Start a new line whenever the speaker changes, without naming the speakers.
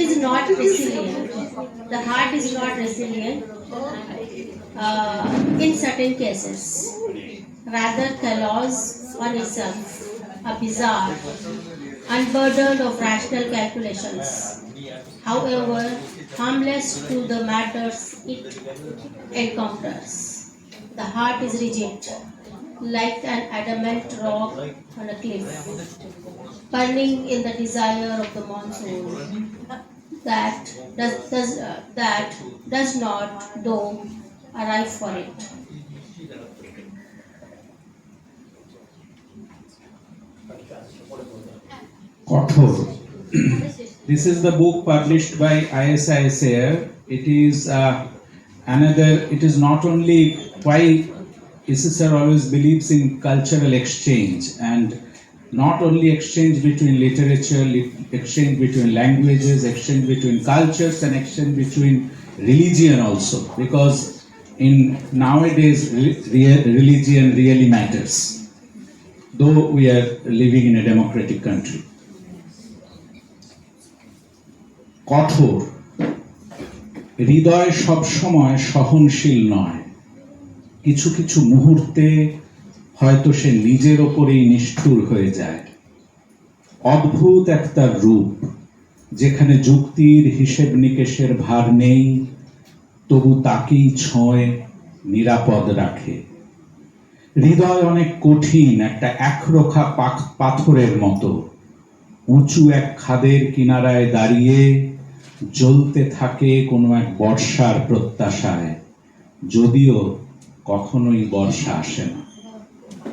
is not resilient. The heart is not resilient in certain cases. Rather callous on itself, a bizarre, unburdened of rational calculations. However, harmless to the matters it encounters. The heart is rigid, like an adamant rock on a cliff, burning in the desire of the monsoon. That does not, though, arrive for it.
Kothor. This is the book published by ISISAR. It is it is not only why ISISAR always believes in cultural exchange, and not only exchange between literature, exchange between languages, exchange between cultures, and exchange between religion also, because in nowadays religion really matters, though we are living in a democratic country. কঠোর, হৃদয় সবসময় সহনশীল নয়, কিছু কিছু মুহূর্তে হয়তো সে নিজের ওপরেই নিষ্ঠুর হয়ে যায়। অদ্ভুত একটা রূপ, যেখানে যুক্তির হিসেব নিকেশের ভার নেই, তবু তাকেই ছোঁয়, নিরাপদ রাখে। হৃদয় অনেক কঠিন, একটা একরোখা পাথরের মতো, উঁচু এক খাদের কিনারায় দাঁড়িয়ে জ্বলতে থাকে কোনো এক বর্ষার প্রত্যাশায়, যদিও কখনোই বর্ষা আসে না।